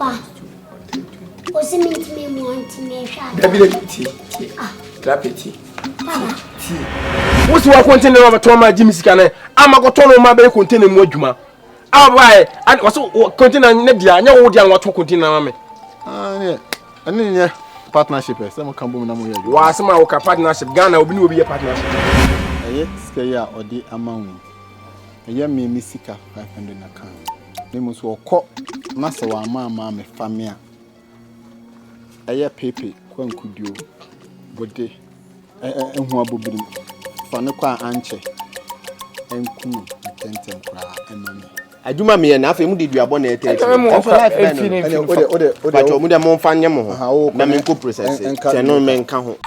Papa. What's the meat me wanting me? Tea. Rapiti. Tea. What's what container of a Toma Jimmy Scanner? I'm a cotono my bay containing Mojuma. Ah, why? I was container Nedia, no idea what to continue. Yeah. And then, partnership, some come boom. Was some partnership, Ghana will be a partnership. Yes, Skaya or the amount. A young me, Missika, 500 account. They must walk, Master, Mamma, me family. A year paper, Quan could you, but they and who are bobbing for no qua anche and cool, and cry and money. I do my enough, and did you abonnate for life? But your mother won't find your mother. How many good process and no men come home.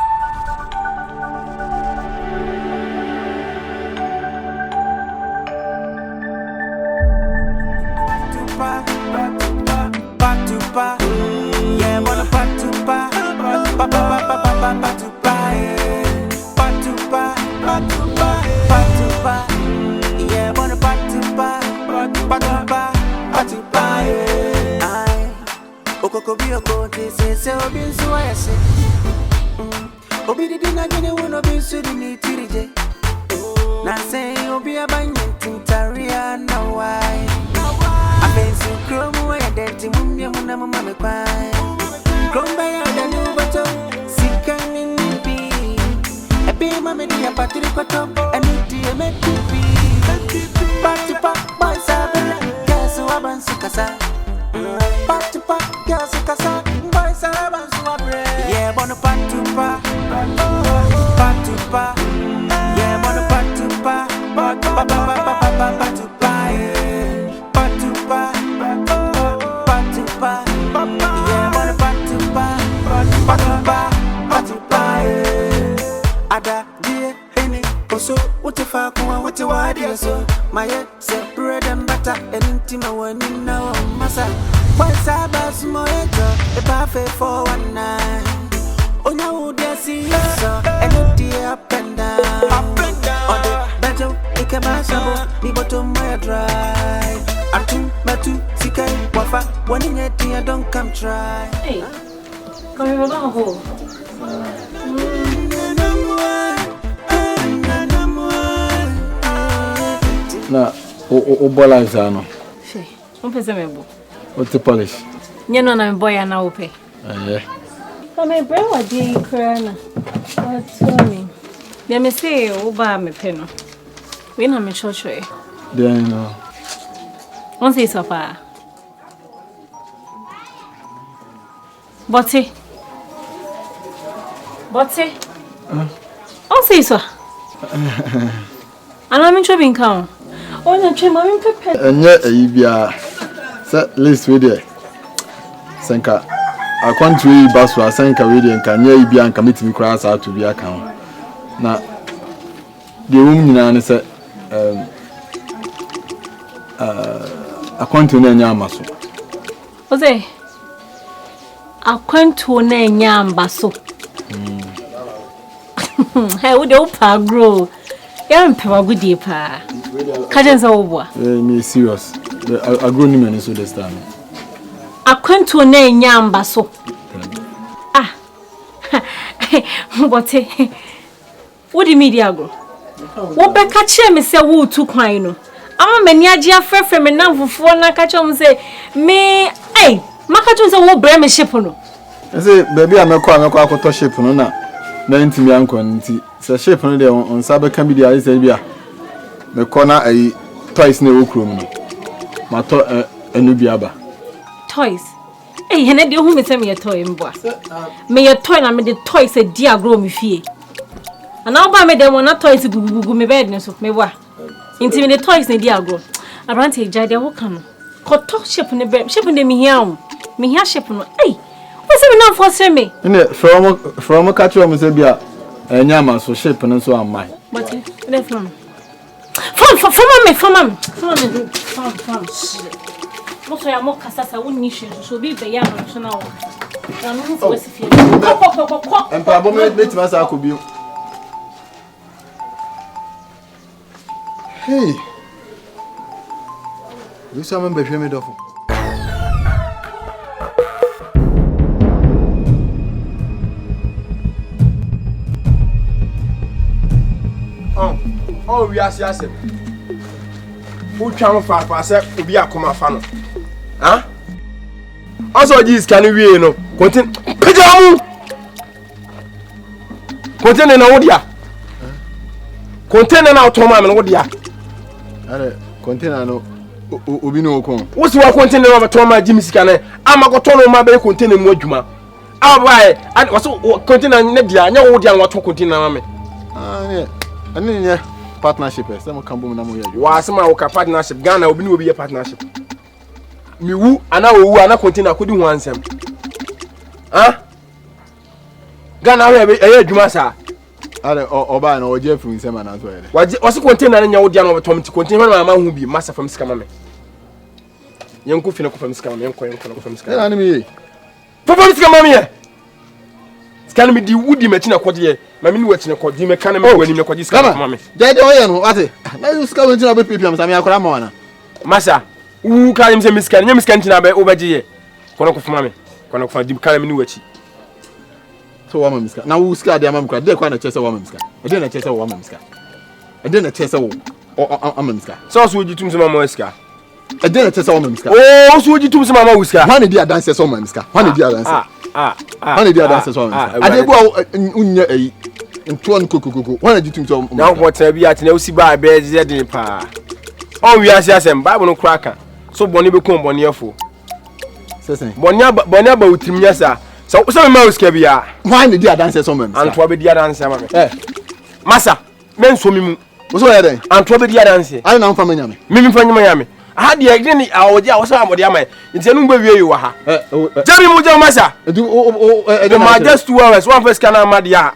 Na o bolazano. She. Pese mebo. O te polish. Nyeno na mboya na ope. Me bro wa dey kra na. What me? Dia me say o ba me pe no. We na me chochoe. Then no. On say so far. Bote. On say so. Ana me chobi nkan. Oh, no, Mammy Pepper. And yet, a set list with it. Senka, I can't read Bass for a Senka radio and can ye be and commit me cross out to be account. Now, the woman said, I can't to name Yamaso. Jose, I can't to name Yambaso. Hey, would opa grow? Young people good deeper. Kajans over. Me serious. The agronomy is so this time. I can't to name Yambaso. Ah, what? What do you mean, Diago? What back catch me say woo too quino. I'm a meniagia fair from a number for na catch on say me. Hey, Macatons a wo breme shipono. I say, baby, I'm a quack ship no na. 90 me uncle. So ship on there on Saber can be the Alizabia. The corner a twice no room. My toy a nubiaba. Toys. Hey, and you whom send me a toy in boss. May a toy and made the toys a dear grow me fee. And I'll buy me them one not toys to go me bedness of me wa. Intimidate toys in dear grow. I ran to Jadia Wokan. Caught top ship in the bed, shipping them here. Me here ship on. Hey, what's it enough for send me? In it from a catcher, Miss Abia. And Yama so ship and so am I. But left from most of more Casasa wouldn't need so be the young now. And probably let us could be. Hey, you summon Benjamin Duffo. wiase asem utwa fa se obi akoma fa no ha also this can we no contain pejamu contain na wodia contain na automa me no wodia are container no obi no okon wo si wa contain na automa jimisika na amakoto no ma be contain mu adwuma abai waso contain na dia nya wodia na wato contain na me ne partnership some kambo na mo ya wa asema wo ka partnership Ghana obi no obi ye partnership mi wu ana owu ana container kodi ho ansem ha Ghana we eye adwuma sa are oba na oje furu nsem na so ere waje wase container na nya wo dia no betom ti container na ma hu bi masa fam sika ma me yenku fina ko fam sika ma me yenko na ko fam sika na me ye fam sika ma me ye sika me di wudi ma china kodi ye ma me ni wa china kodi me kana me wani me kodi sika ma me jeje oye no ate na sika won china be pipiam sa me akora ma wana masa wu ka yim se miskan nya miskan china be obaje ye kono ko fama me kono ko fa di kana me ni wachi so wa ma miska na wu sika de ama mkra de kwa na chese wa ma miska de na chese wa ma miska de na chese wo ama miska so so ji tum se mama miska de na chese wa ma miska oh so ji tum se mama miska hwan di adanse so ma miska hwan di adanse hwan di adanse so ma miska ade bo unya eyi ntuon kokokoko hwan di tum so na ko ta bi atena usi ba be je de pa on wi asem bible no kraka so boni be kon boni afo sesen boni aba utim nya sa so me ma uska bia hwan di adanse so ma miska anto be di adanse ma me masa men so mi mu so ya den anto be di adanse ai na mfa manya me mimi mfa nyama me ha de agde ni awoje a wo so amode ama nti enu gba wie yi wa ha jabi mu je masa edu ma just 2 hours one first kana amade ya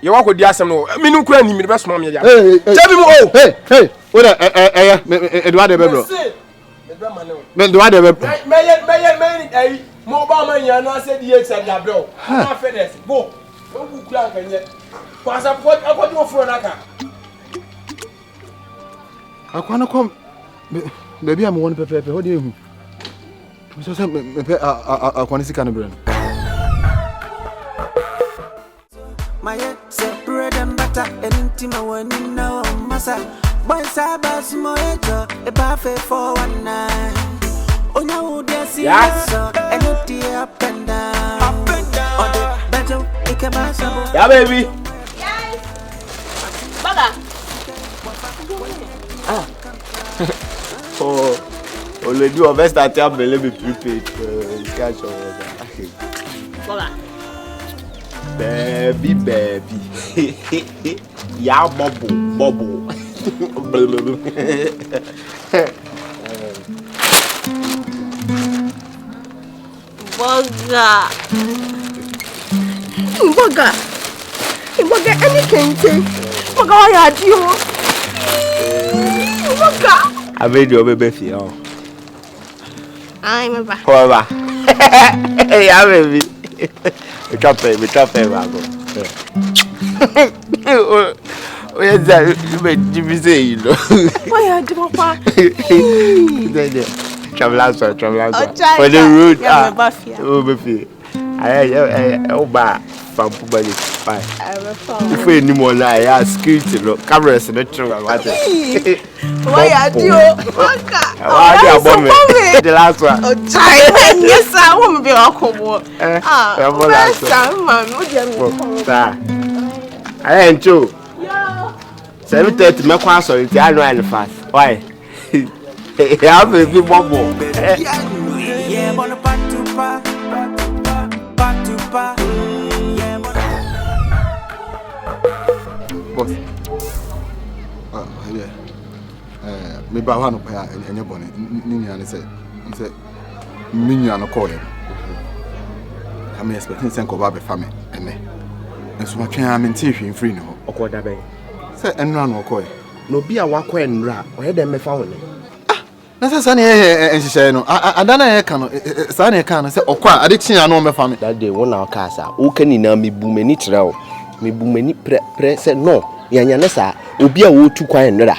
ye wa ko di asem no minu kura ni mi be so ma me ya jabi mu hey oda Edward Ebebro me Edward Ebebro me ai mo ba man ya na se di exa dia bro na fedes go no bu kura kanye kwasa akodi wo furo naka akwana kom baby am won pepe ho di ehu so se me pe akwana sika no bre no my bread and butter and intima one now massa boy sabas moeto e ba fe 419 onya wo dia si so and it up and down on the better it can ba sabo yeah baby Yes. Baga. Oh, le du on va starter à belé me prepaid cash Baga. Baby. Ya bobo. Boga any kente. Boga wa ya di o. Boga. Avec du bébé fille. Ai me ba. Quoi ya baby. Me tape bago. Oye za me diviser ilo. Wa ya di papa. Travel for the road. Ya me ba fia. Oh baby. Ay ba fam body. Bye. If we any more lie, yeah, security look, cameras in the trunk. Why are you? The last one. Oh, time. Yes, I won't be awkward. I ain't true. 7:30, my class or it's annual fast. Why? Yeah, baby, bubble. yeah on a PA2PA boss yeah me ba wa no pa enye bone ni nua say me nua no call I'm expecting sen ko ba be fa me ene enso ma twen am nti hwe free no Okoda ben. say enra no call No bi a wakọ enra, oye dem me fa woni. na say sane enhihye no adana e ka no sane e ka no say okwa ade chia no me fa me That day when I casa, o kan ni na me bu mani trao. Me bu mani pre say no. Yanya ne sa obi a wo tu kwan enra.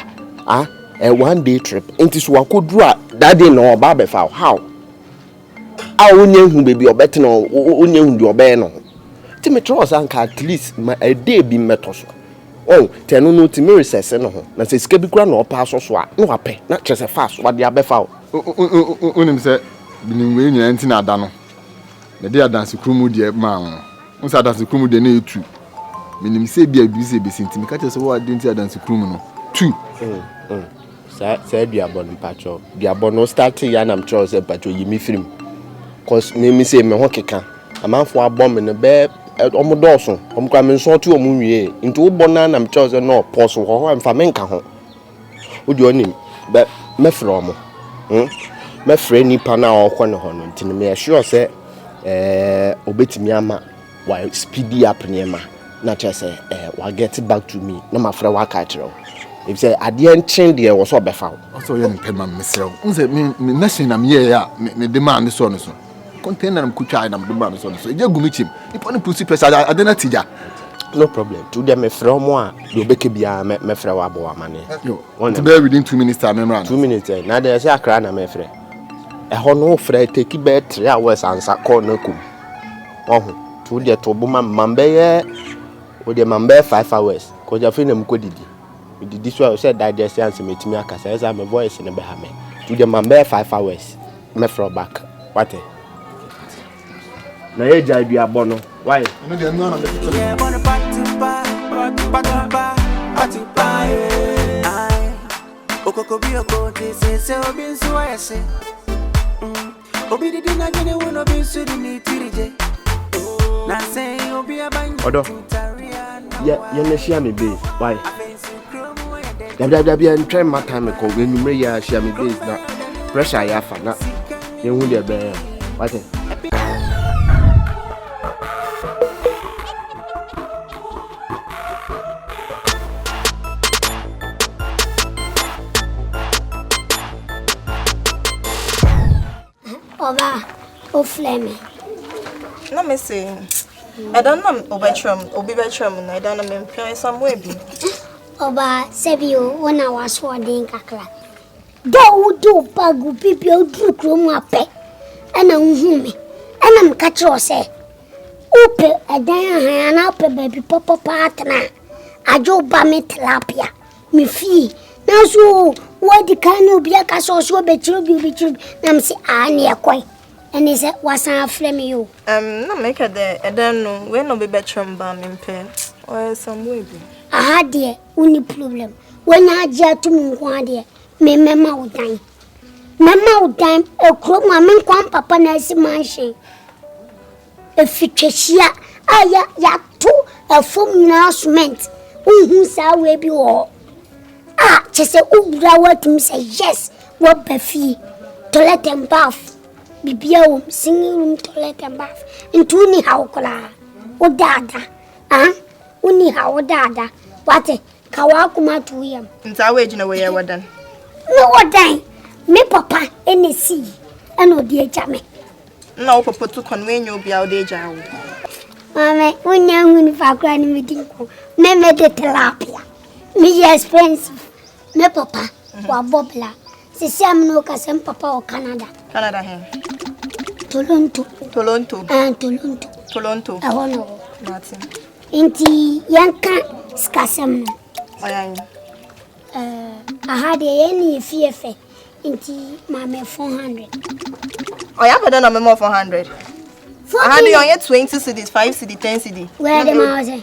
Ah, one day trip. Enti so wakoduru a that day no ba be fa how? A onye hu baby obet no onye hu di obe no. Ti me trust anka at least a day bi meto so. oh tenu no timi recess no ho na se sika bi kura na opa so so a no apɛ na kyerɛ fast wa de abɛfa wo unim sɛ binim we nyina nti na ada no na de adanse krumu de ma wo no nsa adanse krumu de na etu minim sɛ bia bi sɛ besinti me ka kyerɛ sɛ wo ade nti adanse krumu no tu sa duabɔ no patro duabɔ no start ya na mtro sɛ patro yimi film cause me say me ho keka amanfo abɔ me no be omodoso omkwa me nso to omunwie nti wo bɔ na mtro sɛ no pause ho amfa me nka ho wo de onim be me frɛ mo me frɛ nipa na ɔkɔ ne ho no nti me sure sɛ obetimi ama wa speedy up niema na kyerɛ sɛ wa get back to me na ma frɛ wa ka kyerɛ if say ade enchen de wo so obefa wo also ye mpema mesrew unse me nation na me ya me demand so no so container am kutwa na me demand so no so eje gumi chim ipo ne pusi pressure ade na tija no problem to dem me frɛ mo a de obeke bia me frɛ wa bo amane want to be within 2 minutes time run 2 minutes na de say akra na me frɛ ho no frɛ take be 3 hours ansa call na kum oho to de to bo mambe ye o de mambe 5 hours ko ja fe na mkodidi did so said digestion and metimi akasa as my voice in be ha me to the man 5 hours me throw back what na ye jai bia bono why no dey no na yeah wanna party ai okoko bi okoti se obi nso ayese obi didi na gene wono bi nso di ni tirije na say obi abanyi odo ya na share me base why Dabia and try my time ago when you may share me days na pressure ya fa na you hu dey be what Oba o flame No me say I don't know obi betram na I don't know me pay somewhere bi Oba sebio wona waso den kakra do wudu bagu bibia odru krom apɛ ana nhu me ana mka kyerɛ sɛ upe adan ahan na upe baby papa atna ajo ba me tilapia me fi na so wodi kan obi aka so bechiru bi na msi ani ekoi ene sɛ wasan afrɛ me yo no make the I don't know when obi betram ba me pay or somewhere bi aha de uni problem when aja to mu ho de me mema udan ekro ma me kwan papa na si manhye efitwehia aya ya to afom na cement unhu sa we bi wo chese ubra watim say yes wo bafi toilet and bath bibia wo singing room toilet and bath into ni hawkola o dada uni hawo dada wate kawa kuma tuyam nta we gina we ya wadan no wadan me papa enesi ana odi eja me na o papa to kon we nyo bia o de eja wo mama unya nguni fakra ni midinko me de tilapia me expensive me papa wa bobla sisi amno kasem papa o Canada he Toronto ahono Martin inti yanka skasem no oyan ahade yeni fiefe inti mama 400 oya bada na memo 400 ahade onye 20 cedis 5 cedi 10 cedi where the mouse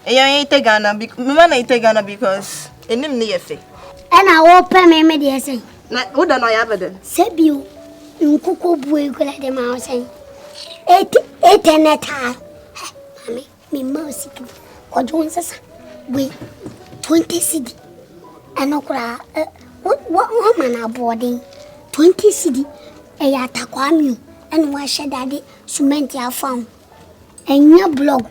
eya ite Ghana mema na ite Ghana because enim ne yefe ana wo pa me de ese na woda no oya bada sebio nkuko buwe kula de mouse eteneta mami mi mouse ko jonsa sa we 20 cedi anokura what man aboarding 20 cedi eya takwami and wa shedade cement ya found enya blog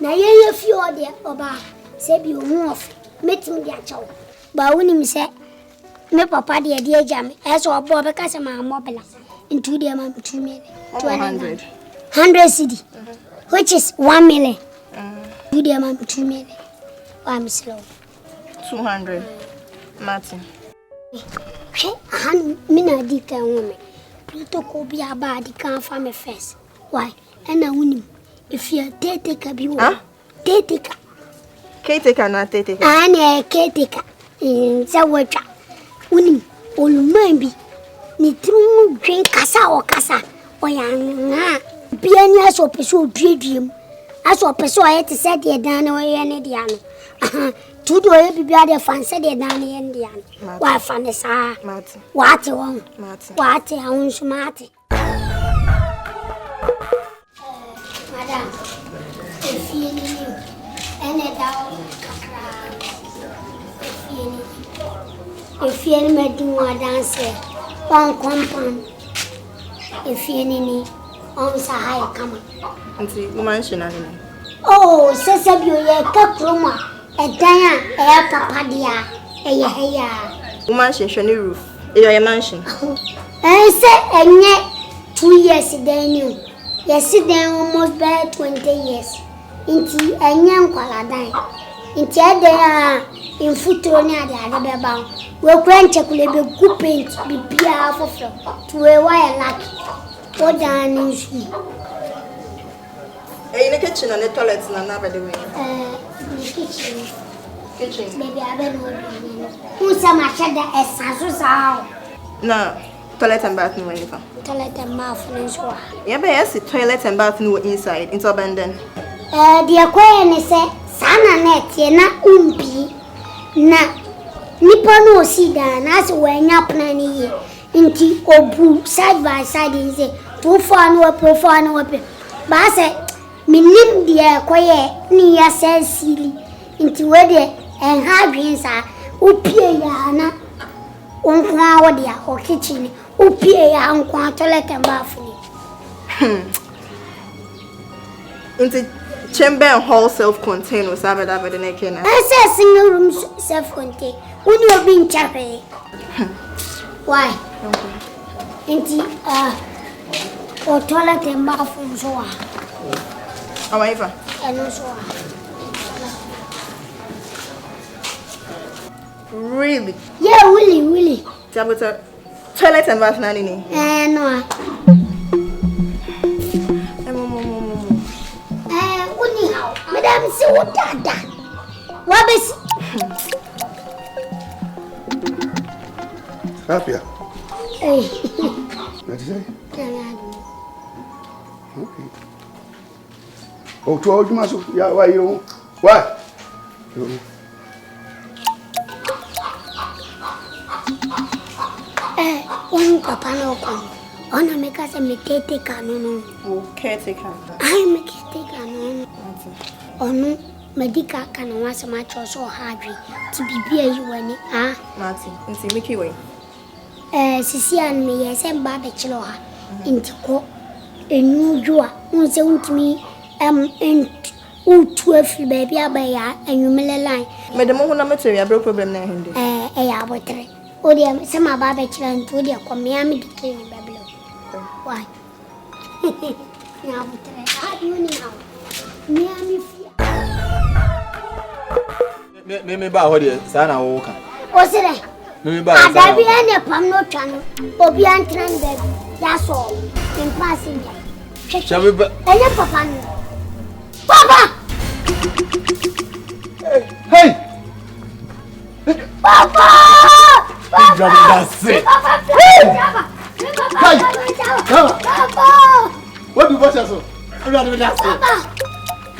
na ye fi ode oba se bi ohu of metim dia chawo ba woni mi se me papa de de jam eso obo be ka se ma mobile into the man 2 million 100 cedi which is 1 million to the man 2 million I'm slow 200 Martin han mina di kan wome protocol bi aba di kan fa me first why and na woni if you take a bi wo take Caretaker na caretaker. Ane caretaker. Nza wacha. Unim olumambi. Ni tru dwen kasa o kasa. Oyanga. Bia ni aso peso dwiedwiem. Aso peso ayete said ye dan o ye ne dia no. Tudo ye bibia de fan said ye dan ye ne dia no. Wa fan sa. Mate. Wate won. Mate. Wate awon so mate. Madam. Efini. Ene dawo kakra. Efini medin wa danse. On compound. Efini on sa high kama. Nti woman shina ni. Oh, sese bio ye ka kroma. Edan a papa dia. Eye heya. Woman shini roof. Your mansion. Say enye 2 years then you. Yes, then almost by 20 years. Inti enye nkwala dan. Inti ade in futuro ni ade beba. We kwanche kule be ku paint bibia afofro. To we wire lucky. O dan nsu. In the kitchen and the toilet na by the way. Kitchen. Kitchen. Baby, I don't know. Who some achada esaso sao. Na toilet and bathroom when you come. Toilet and bathroom so. Yeah, but yes, toilet and bathroom inside into abandon. The aquarium say sana net ye na umpi na nipa no si da na se wanya plan ni inti obu side by side in say too far no pe ba say minim the aquarium ni ya say silly inti we de en ha dwen sa upie ya na onkwa wo dia o kitchen upie ya onkwa toilet and bathroom. Into chamber and hall self-contained or something that by the neck. I say single room self-contained. When you're being chappy. Why? Into or toilet and bathroom so on. However, And also really? yeah, Willie. Tabata toilet and bath nanny. No. Madam, see what Dada. What is Happier. hey? What did you say? Okay. Oh, 12 months. Yeah, why you? What? One papa no come. Ona make us a caretaker no. Caretaker. I make caretaker no. Onu medical can once much also hard to be you when Martin, and see Mickey way. Sisi and me yes and barbecue into co a new jua won't say to me in 12 baby abaya and you may line. Madam who material broke problem na hindi. Water. Oh dear, some barbecue and to dear come Miami clean baby. Why? Now you know. Miami. Me ba ho de sa na wo ka. O sire. Me ba sa. Adabi ene pam no twa no. Obi antran baby. Ya so. In passenger. Chame ba. Enye papa no. Papa. Hey! Papa. That's it. Hey! Papa. What do you watch us?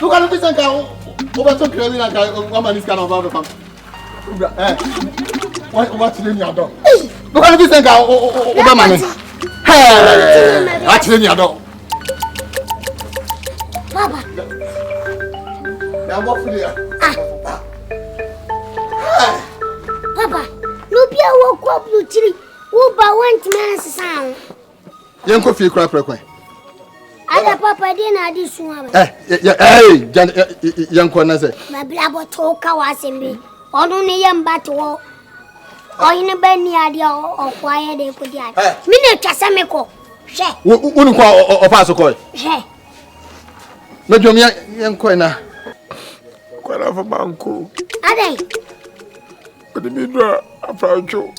Look at this guy over to crazy like one man is kind of about what's the name you dog? Look at this guy over money. Hey! What's the name you dog? Papa. I'm off here. Papa. No be a walk up blue tree. Who ba went man's sound. Yanko feel crack. Ada papa dey na di suwa. Hey, Yanko na say. Ma bla bo to ka wasembe. Onu ne yamba to wo. Oyine ba ni ade o kwaye de ko di ade. Mi na twasa me ko. Hwe. Unu kwa ofa so ko. Hwe. Medwom Yanko na. Kwara fa banko. Adai. Odi mi dra afrancho.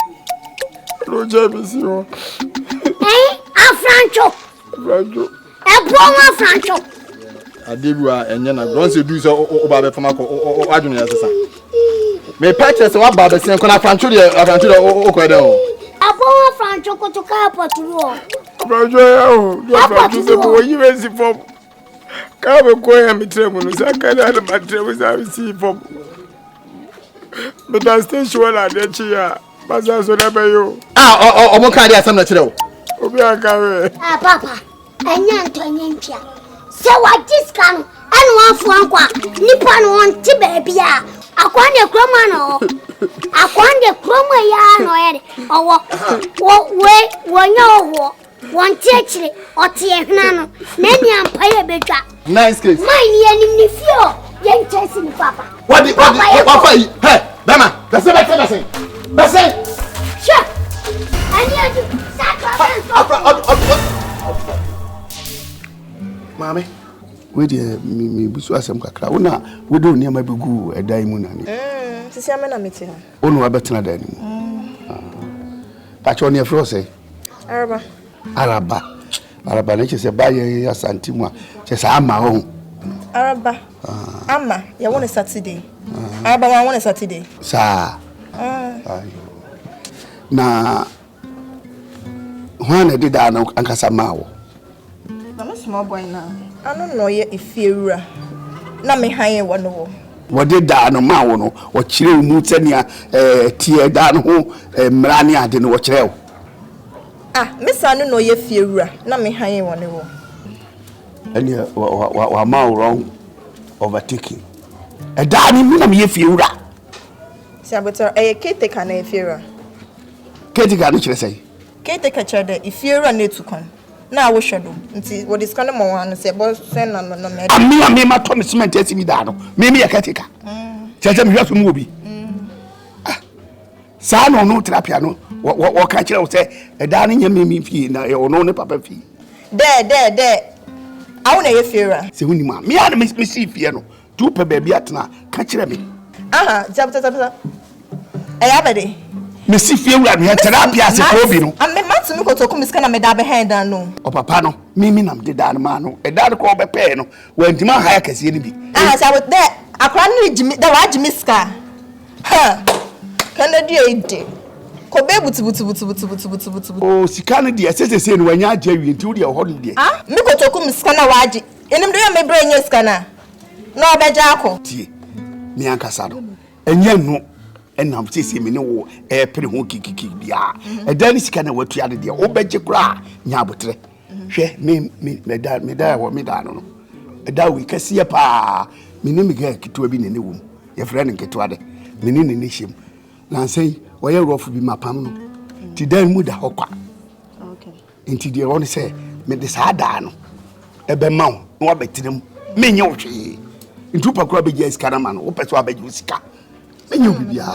Ro jebisi ho. Afrancho. Afrancho. Franco. Adebua enye na don't say do so oba be fama ko adwene ya sesa. Me patches wa ba be sen ko na francho o ko den o. Abo francho ko to ka poturo. Francho ya o. Francho se bo yi be si fom. Ka be ko ya mi tremu no sa ka na ma tremu sa si fom. But I stay sure la de chi ya. Pasa so na be yo. Omo ka dey asam na kire o. Obi aka we. Papa. Anya ntonye mpia. Se wa diska no anu afu ankwa nipa no onti baabi a akwande kroma no akwande kroma ya no ye wo nya owo wonti akire ote ehna no na ni ampa ye bedwa Nice case. Mine ye ni fio ye ntesi ni papa What hey Bema Bese sure ani adu sakra Mame, we dey me busu asem kakra. Una we do niam abegu edan mu nani. Sisi amena meti ha. Onu abetena dan mu. Pacho ne afro say. Araba ne chese ba ye asanti mu a chese ama ho. Araba. Ama, ya won Saturday. Araba wa won Saturday. Sa. Ayo. Na hwana de da na ankasa mawo. I'm a small boy now. I don't know yet if you're na me high one no. What did da no mawo no o kire mu tania tie da no ho mrani ade no o kire. Miss I don't know ye fear na me high one no. Any wa ma wrong overtaking. E da ni mu na me fear. Saboteur e caretaker na fear. Caretaker no kire say. Caretaker chede if fear na to kon. Na wo hwedo nti wo discount mo wan se bo sen na no me ami ma to me cement esi mi da no me ya caretaker cheche me hweso mu obi sa no therapy no wo ka kire wo se e da no nya me fie na e ono ne papa fie de awu na ye fear se huni ma me ya na me si fie no tu pe ba bi atena ka kire me zabta e ya bede me si fie wura me therapy ase ko bi no me matu me kotoku miska na me da behind dan no o papa no me nam de da no ma no e da ko be pe no wantima haya kase ni bi sabot de akra ni jimi da wa jimi ska ha kana di ede ko be butu o sika no de sese no wanya agya wi nti wo de ho de me kotoku miska na waji enim de me bra nya ska na obeja ako tie me ankasa no enya no enam sese me ne wo pere ho kikiki bia e da ni sika na watu ade de obeje kura nya abotre hwe me da wo me da no e da wi kase pa me ne me ga kito bi ne wo ye frɛ ne kito ade me ne ne hiem na sei wo ye rofu bi mapam no ti dan mu da hokwa okay nti de won se me de sa da no e be ma wo betirem me nye wo hwe ntu pakura be gya sika na ma no wo peso abeji sika menyo bibia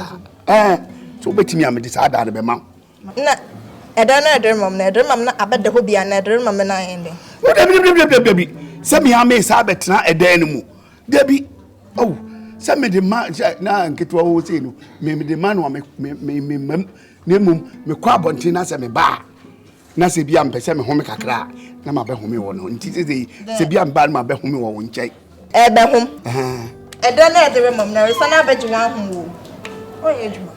so betimi am de sa da be ma na eda na eder mam na abede ho bia na eder mam na ende debi se mi am sa betena eda ni mu debi oh se me de ma na nketo wo se no me de ma no me ne mum me kwa abonti na se me ba na se bia mpese me home kakra na ma be home wo no nti se bia mba na ma be home wo nchai ebe hom eda na eder mam na resa na abeji wan hom wo oye juma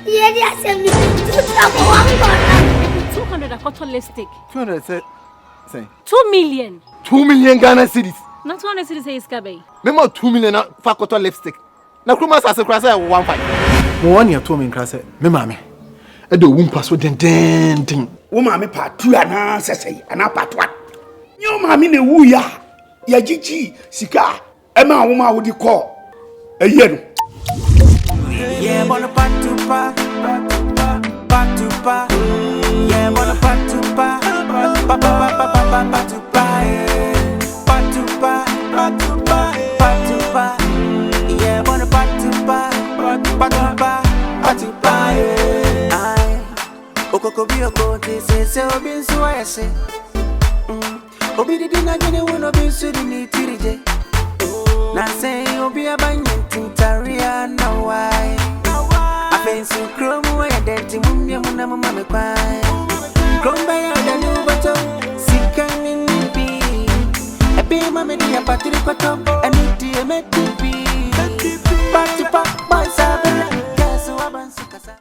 Lady assembly 200 a cotton lipstick. 200 say 2 million. 2 million Ghana cedis. Not 200 cedis say iskabe. Memo 2 million na fa cotton lipstick. Na kruma sa se kra say 15. Mo wan ya to me kra say me mame. E do wumpa so den. Wo mame pa tu ana sesei ana patwa. Nyo mame na wu ya jiji sika e ma wo ma wo di ko. Eye no. Yeah, wanna PA2PA. Yeah, wanna PA2PA. PA2PA. Yeah, wanna PA2PA. could be a coat, say, Obin, so I say. Obi did not get a one of being so need to now say you'll be a banyan to Taria now why I fancy chrome where I did to Mummy Mamma cry. Chrome by